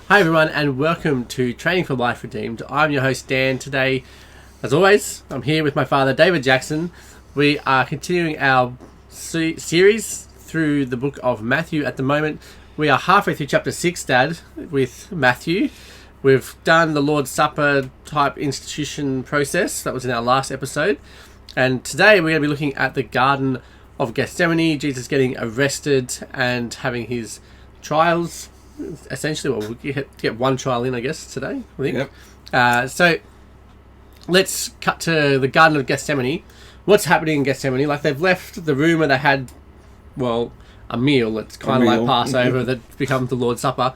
Hi everyone, and welcome to Training for Life Redeemed. I'm your host Dan. Today, as always, I'm here with my father David Jackson. We are continuing our series through the book of Matthew. At the moment, we are halfway through chapter 6, Dad, with Matthew. We've done the Lord's Supper type institution process. That was in our last episode. And today we're going to be looking at the Garden of Gethsemane, Jesus getting arrested and having his trials. Essentially, well, we'll get one trial in, I guess, today, I think. Yep. So let's cut to the Garden of Gethsemane. What's happening in Gethsemane? Like, they've left the room where they had, well, a meal that's kind of like Passover that becomes the Lord's Supper.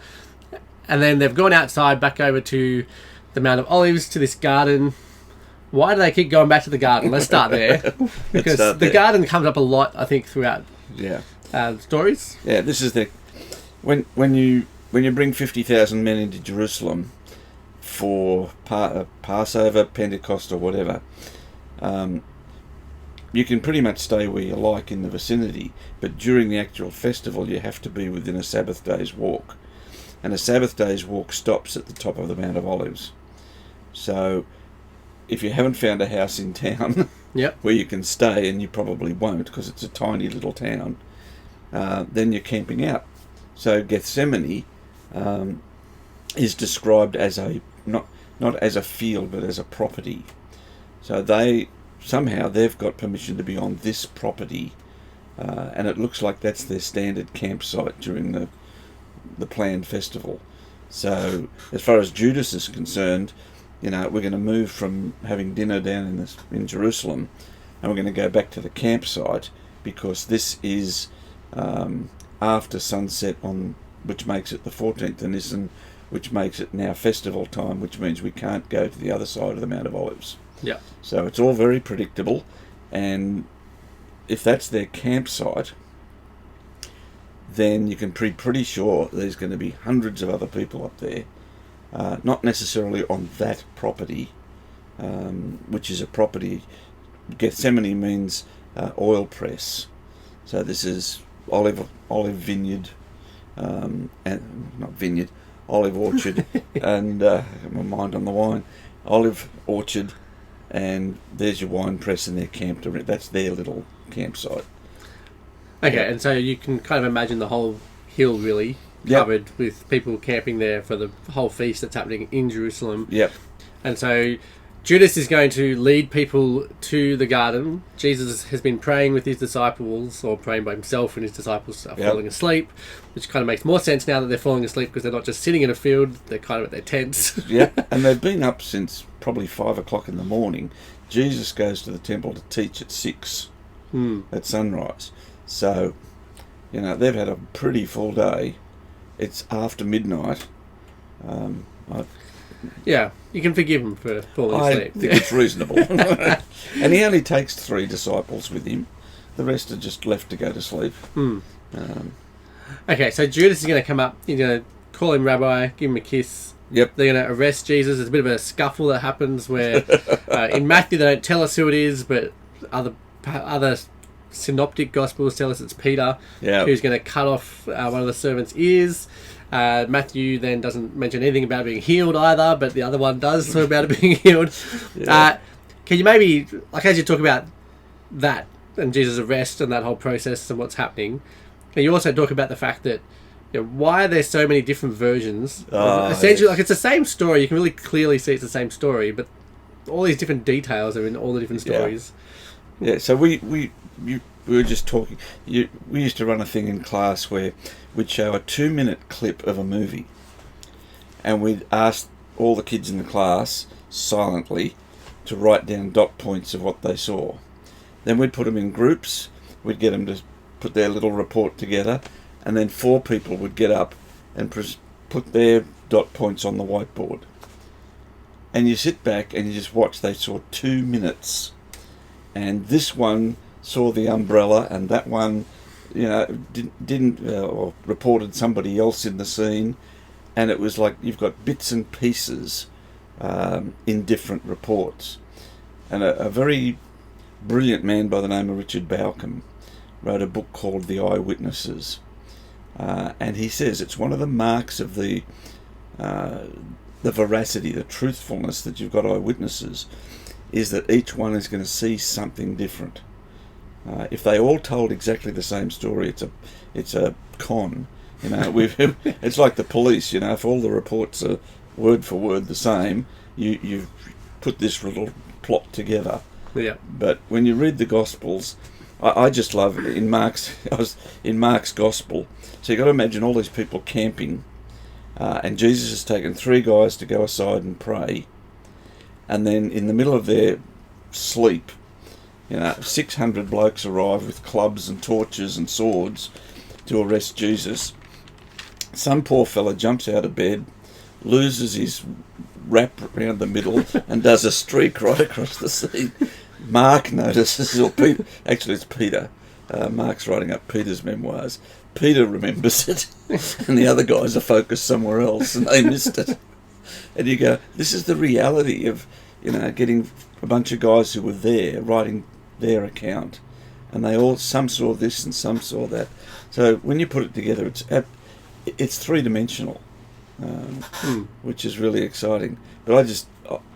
And then they've gone outside, back over to the Mount of Olives, to this garden. Why do they keep going back to the garden? Let's start there. Because the garden comes up a lot, I think, throughout stories. Yeah, this is the... When you bring 50,000 men into Jerusalem for Passover, Pentecost, or whatever, you can pretty much stay where you like in the vicinity, but during the actual festival you have to be within a Sabbath day's walk. And a Sabbath day's walk stops at the top of the Mount of Olives. So if you haven't found a house in town where you can stay, and you probably won't because it's a tiny little town, then you're camping out. So Gethsemane is described as not as a field, but as a property. So they've got permission to be on this property, and it looks like that's their standard campsite during the planned festival. So as far as Judas is concerned, we're going to move from having dinner down in Jerusalem, and we're going to go back to the campsite because this is after sunset, which makes it the 14th of Nisan, which makes it now festival time, which means we can't go to the other side of the Mount of Olives. Yeah. So it's all very predictable, and if that's their campsite, then you can be pretty sure there's going to be hundreds of other people up there, not necessarily on that property, which is a property. Gethsemane means oil press. So this is olive vineyard, and not vineyard, olive orchard, and my mind on the wine, olive orchard, and there's your wine press, and they're camped around. That's their little campsite. Okay, and so you can kind of imagine the whole hill really covered with people camping there for the whole feast that's happening in Jerusalem. Yep. And so Judas is going to lead people to the garden. Jesus has been praying with his disciples, or praying by himself, and his disciples are falling asleep, which kind of makes more sense now that they're falling asleep because they're not just sitting in a field, they're kind of at their tents. Yeah, and they've been up since probably 5 o'clock in the morning. Jesus goes to the temple to teach at 6 at sunrise. So, they've had a pretty full day. It's after midnight. Yeah, you can forgive him for falling asleep. I think it's reasonable. And he only takes 3 disciples with him. The rest are just left to go to sleep. Okay, so Judas is going to come up. He's going to call him rabbi, give him a kiss. Yep. They're going to arrest Jesus. There's a bit of a scuffle that happens where in Matthew they don't tell us who it is, but other synoptic gospels tell us it's Peter, who's going to cut off one of the servants' ears. Matthew then doesn't mention anything about being healed either, but the other one does talk about it being healed. Can you maybe, as you talk about that and Jesus' arrest and that whole process and what's happening, can you also talk about the fact that why are there so many different versions? Essentially, it's the same story. You can really clearly see it's the same story, but all these different details are in all the different stories. Yeah. So we were just talking. We used to run a thing in class where we'd show a 2-minute clip of a movie, and we'd ask all the kids in the class silently to write down dot points of what they saw. Then we'd put them in groups. We'd get them to put their little report together, and then 4 people would get up and put their dot points on the whiteboard. And you sit back and you just watch. They saw 2 minutes, and this one saw the umbrella, and that one, didn't or reported somebody else in the scene, and it was like you've got bits and pieces in different reports. And a very brilliant man by the name of Richard Bauckham wrote a book called The Eyewitnesses, and he says it's one of the marks of the the veracity, the truthfulness that you've got eyewitnesses, is that each one is going to see something different. If they all told exactly the same story, it's a con. It's like the police. If all the reports are word for word the same, you've put this little plot together. Yeah. But when you read the Gospels, I just love it. I was in Mark's Gospel. So you've got to imagine all these people camping, and Jesus has taken 3 guys to go aside and pray, and then in the middle of their sleep, 600 blokes arrive with clubs and torches and swords to arrest Jesus. Some poor fella jumps out of bed, loses his wrap around the middle, and does a streak right across the scene. Mark notices, actually it's Peter. Mark's writing up Peter's memoirs. Peter remembers it, and the other guys are focused somewhere else, and they missed it. And you go, this is the reality of, getting a bunch of guys who were there writing their account, and some saw this and some saw that. So when you put it together, it's three-dimensional, which is really exciting. But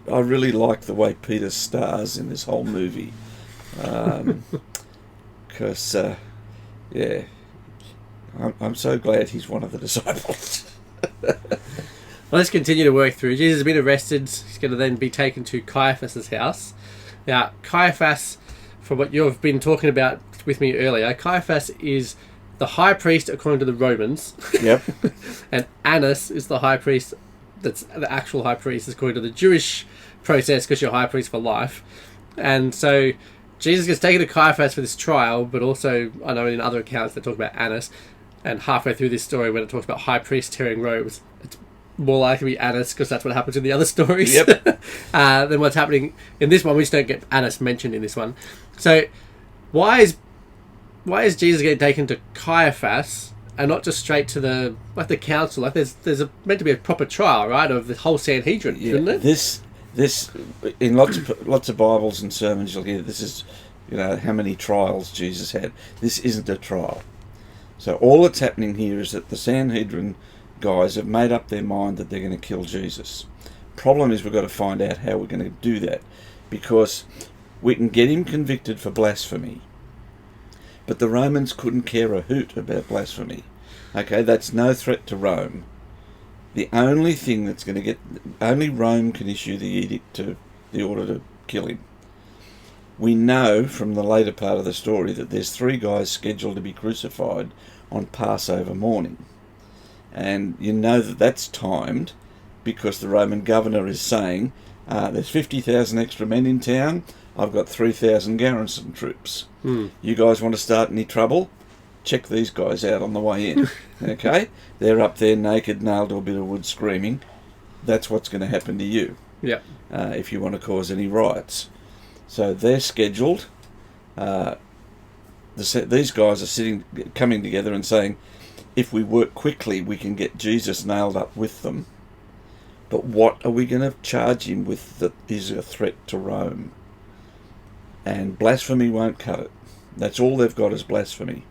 I really like the way Peter stars in this whole movie, because I'm so glad he's one of the disciples. Well, let's continue to work through. Jesus has been arrested. He's going to then be taken to Caiaphas' house. Now, Caiaphas, from what you've been talking about with me earlier, Caiaphas is the high priest according to the Romans. Yep. And Annas is the high priest, that's the actual high priest according to the Jewish process, because you're high priest for life. And so Jesus gets taken to Caiaphas for this trial, but also, I know in other accounts they talk about Annas, and halfway through this story when it talks about high priest tearing robes, it's more likely to be Annas, because that's what happens in the other stories. Yep. Than what's happening in this one. We just don't get Annas mentioned in this one. So why is Jesus getting taken to Caiaphas and not just straight to the council? Like there's meant to be a proper trial, right, of the whole Sanhedrin, shouldn't it? This in lots of Bibles and sermons you'll hear this is how many trials Jesus had. This isn't a trial. So all that's happening here is that the Sanhedrin guys have made up their mind that they're going to kill Jesus. Problem is we've got to find out how we're going to do that, because we can get him convicted for blasphemy, but the Romans couldn't care a hoot about blasphemy. Okay, that's no threat to Rome. The only thing that's going to only Rome can issue the edict the order to kill him. We know from the later part of the story that there's 3 guys scheduled to be crucified on Passover morning. And you know that that's timed because the Roman governor is saying, there's 50,000 extra men in town, I've got 3,000 garrison troops. You guys want to start any trouble? Check these guys out on the way in. Okay? They're up there naked, nailed to a bit of wood, screaming. That's what's going to happen to you. Yeah. If you want to cause any riots. So they're scheduled. These guys are coming together and saying, if we work quickly, we can get Jesus nailed up with them. But what are we going to charge him with that is a threat to Rome? And blasphemy won't cut it. That's all they've got is blasphemy.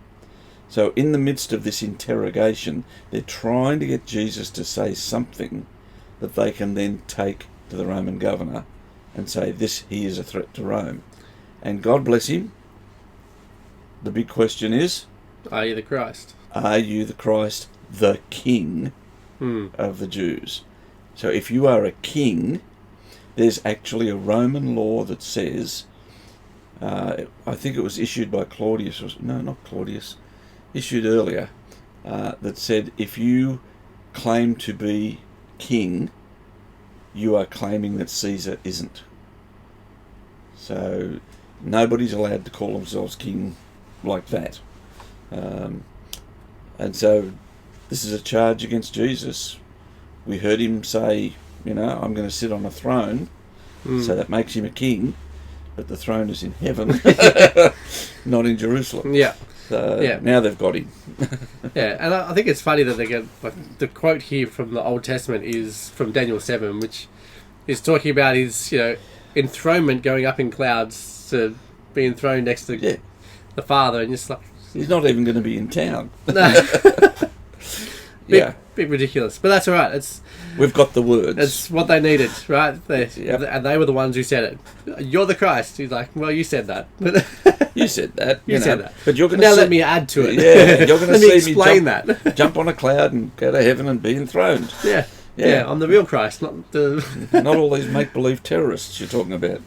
So in the midst of this interrogation, they're trying to get Jesus to say something that they can then take to the Roman governor and say, he is a threat to Rome. And God bless him. The big question is, are you the Christ? Are you the Christ, the King of the Jews? So if you are a king, there's actually a Roman law that says, I think it was issued by Claudius, issued earlier, that said if you claim to be king, you are claiming that Caesar isn't. So nobody's allowed to call themselves king like that. And so this is a charge against Jesus. We heard him say, I'm going to sit on a throne, so that makes him a king, but the throne is in heaven, not in Jerusalem. Yeah. So now they've got him. Yeah, and I think it's funny that they get, the quote here from the Old Testament is from Daniel 7, which is talking about his, enthronement going up in clouds to be enthroned next to the Father, and just like... He's not even going to be in town. No. Bit ridiculous, but that's all right. We've got the words. That's what they needed, right? Yep. And they were the ones who said it. You're the Christ. He's like, well, you said that. You said that. You said that. But you're going now to let me add to it. Yeah, you're going to let me see explain me that. jump on a cloud and go to heaven and be enthroned. Yeah. Yeah, I'm the real Christ, not the... Not all these make-believe terrorists you're talking about.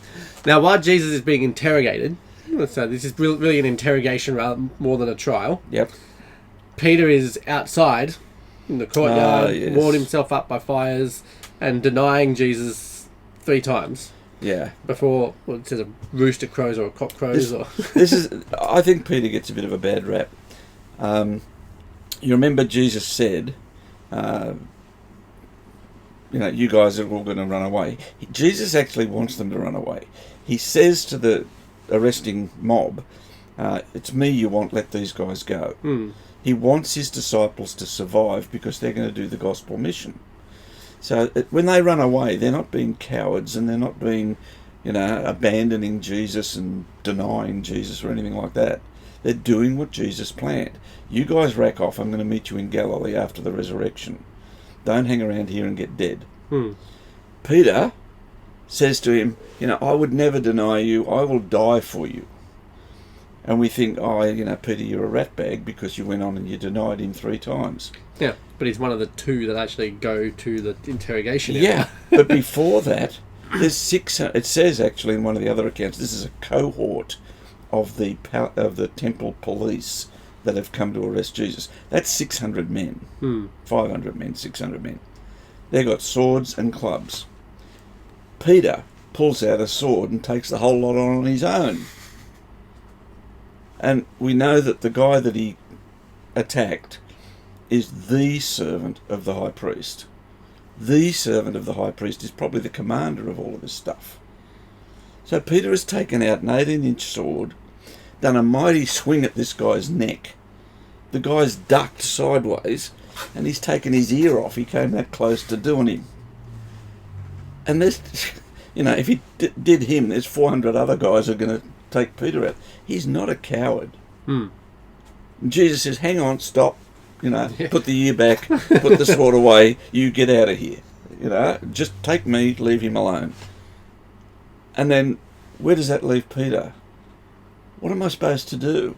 Now, while Jesus is being interrogated, so this is really an interrogation rather more than a trial. Yep. Peter is outside in the courtyard, yes. warmed himself up by fires, and denying Jesus 3 times. Yeah. Before, well, it says a rooster crows or a cock crows. I think Peter gets a bit of a bad rap. You remember Jesus said, you guys are all going to run away. Jesus actually wants them to run away. He says to the arresting mob, it's me you want, let these guys go. He wants his disciples to survive because they're going to do the gospel mission. So when they run away, they're not being cowards and they're not being, abandoning Jesus and denying Jesus or anything like that. They're doing what Jesus planned. You guys rack off, I'm going to meet you in Galilee after the resurrection. Don't hang around here and get dead. Peter says to him, I would never deny you. I will die for you. And we think, Peter, you're a ratbag because you went on and you denied him 3 times. Yeah, but he's one of the 2 that actually go to the interrogation area. Yeah, but before that, there's 600. It says actually in one of the other accounts, this is a cohort of the temple police that have come to arrest Jesus. That's 600 men. 500 men, 600 men. They've got swords and clubs. Peter pulls out a sword and takes the whole lot on his own. And we know that the guy that he attacked is the servant of the high priest. The servant of the high priest is probably the commander of all of this stuff. So Peter has taken out an 18-inch sword, done a mighty swing at this guy's neck. The guy's ducked sideways, and he's taken his ear off. He came that close to doing him. And this, if he did him, there's 400 other guys who are going to take Peter out. He's not a coward. Jesus says, hang on, stop. Put the ear back, put the sword away, you get out of here. Just take me, leave him alone. And then, where does that leave Peter? What am I supposed to do?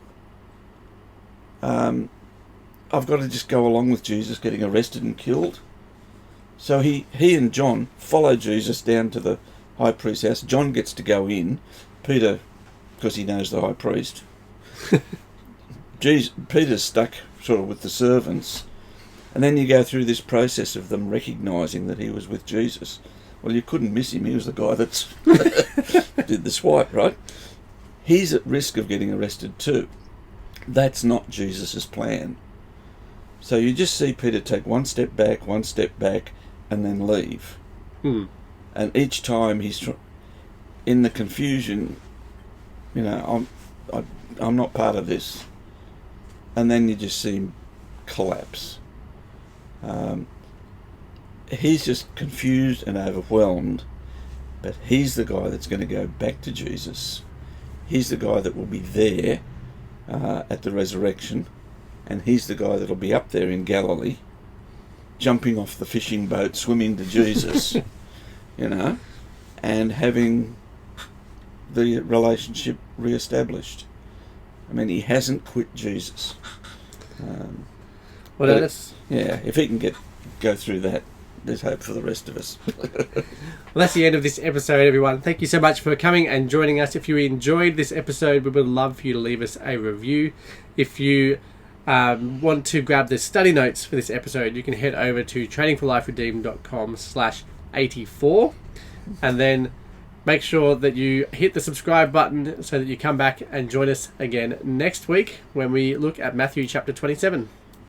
I've got to just go along with Jesus getting arrested and killed. So he and John follow Jesus down to the high priest's house. John gets to go in. Peter, because he knows the high priest. Peter's stuck sort of with the servants. And then you go through this process of them recognising that he was with Jesus. Well, you couldn't miss him. He was the guy that did the swipe, right? He's at risk of getting arrested too. That's not Jesus' plan. So you just see Peter take one step back, and then leave. And each time he's in the confusion, I'm not part of this. And then you just see him collapse. He's just confused and overwhelmed, but he's the guy that's going to go back to Jesus. He's the guy that will be there at the resurrection, and he's the guy that'll be up there in Galilee, jumping off the fishing boat, swimming to Jesus, and having the relationship re-established. I mean, he hasn't quit Jesus. If he can go through that, there's hope for the rest of us. Well, that's the end of this episode, everyone. Thank you so much for coming and joining us. If you enjoyed this episode, we would love for you to leave us a review. If you want to grab the study notes for this episode, you can head over to trainingforliferedeemed.com/84, and then make sure that you hit the subscribe button so that you come back and join us again next week when we look at Matthew chapter 27.